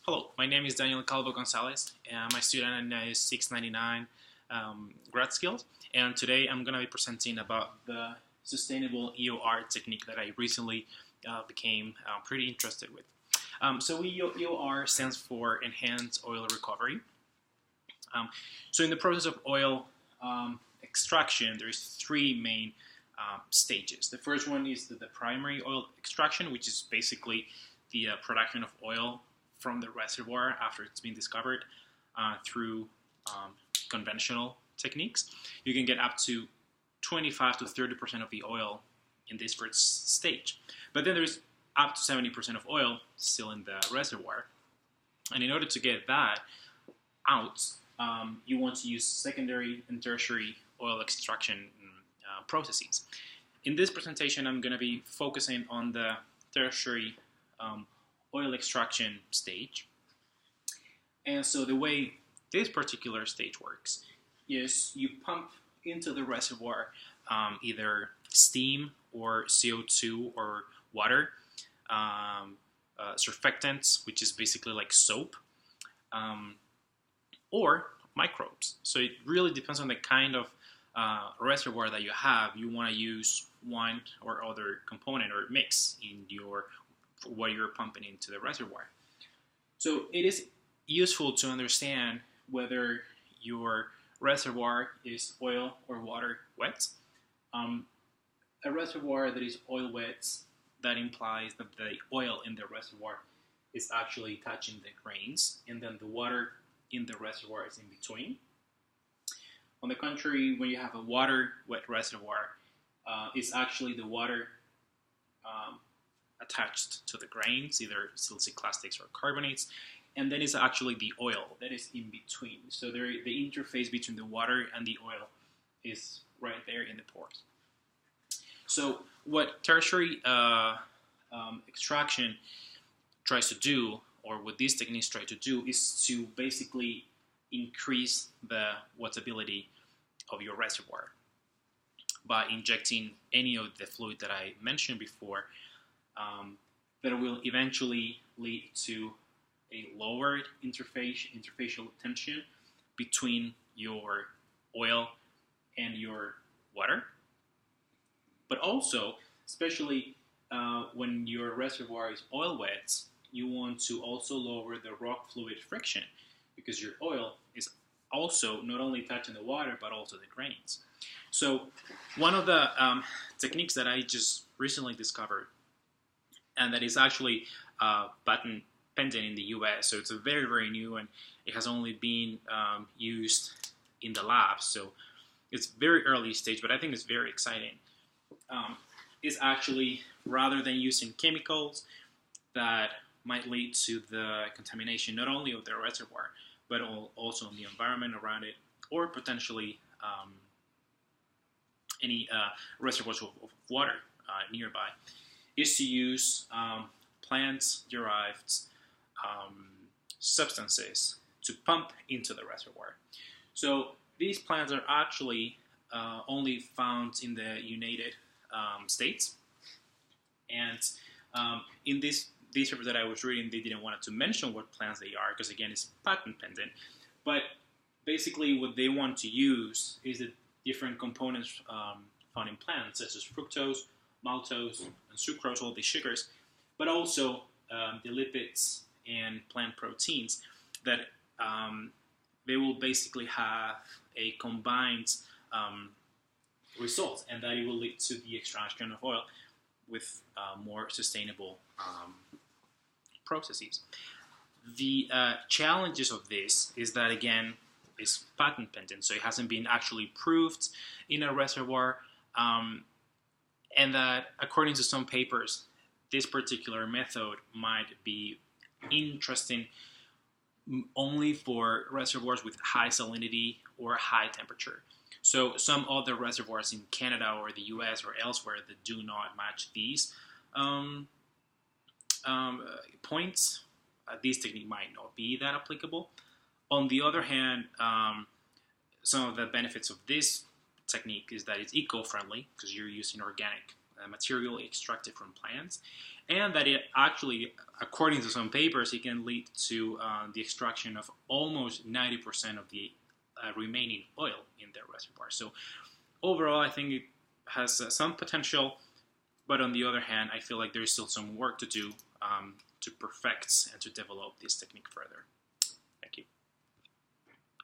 Hello, my name is Daniel Calvo Gonzalez. I'm a student in 699 Grad Skills, and today I'm going to be presenting about the sustainable EOR technique that I recently became pretty interested with. So EOR stands for Enhanced Oil Recovery. So in the process of oil extraction, there's three main stages. The first one is the primary oil extraction, which is basically the production of oil from the reservoir after it's been discovered through conventional techniques. You can get up to 25 to 30% of the oil in this first stage. But then there's up to 70% of oil still in the reservoir. And in order to get that out, you want to use secondary and tertiary oil extraction processes. In this presentation, I'm going to be focusing on the tertiary oil extraction stage. And so the way this particular stage works is you pump into the reservoir either steam or CO2 or water, surfactants, which is basically like soap, or microbes. So it really depends on the kind of reservoir that you have. You want to use one or other component or mix in what you're pumping into the reservoir. So it is useful to understand whether your reservoir is oil or water wet. A reservoir that is oil wet, that implies that the oil in the reservoir is actually touching the grains, and then the water in the reservoir is in between. On the contrary, when you have a water wet reservoir, it's actually the water attached to the grains, either siliciclastics or carbonates, and then it's actually the oil that is in between. So the interface between the water and the oil is right there in the pores. So what tertiary extraction tries to do, or what these techniques try to do, is to basically increase the wattability of your reservoir by injecting any of the fluid that I mentioned before, that will eventually lead to a lowered interfacial tension between your oil and your water. But also, especially when your reservoir is oil wet, you want to also lower the rock fluid friction, because your oil is also not only touching the water but also the grains. So one of the techniques that I just recently discovered, and that is actually patent pending in the US, so it's a very, very new, and it has only been used in the lab, so it's very early stage, but I think it's very exciting. Is actually, rather than using chemicals that might lead to the contamination not only of the reservoir, but also in the environment around it, or potentially any reservoirs of water nearby, is to use plant-derived substances to pump into the reservoir. So these plants are actually only found in the United States, and in this paper that I was reading, they didn't want to mention what plants they are, because again, it's patent pending. But basically, what they want to use is the different components found in plants, such as fructose, maltose, and sucrose, all these sugars, but also the lipids and plant proteins that they will basically have a combined result, and that it will lead to the extraction of oil with more sustainable processes. The challenges of this is that, again, it's patent pending, so it hasn't been actually proved in a reservoir, and that according to some papers, this particular method might be interesting only for reservoirs with high salinity or high temperature. So some other reservoirs in Canada or the US or elsewhere that do not match these points, this technique might not be that applicable. On the other hand, some of the benefits of this technique is that it's eco-friendly, because you're using organic material extracted from plants, and that it actually, according to some papers, it can lead to the extraction of almost 90% of the remaining oil in their reservoir. So overall, I think it has some potential, but on the other hand, I feel like there's still some work to do to perfect and to develop this technique further.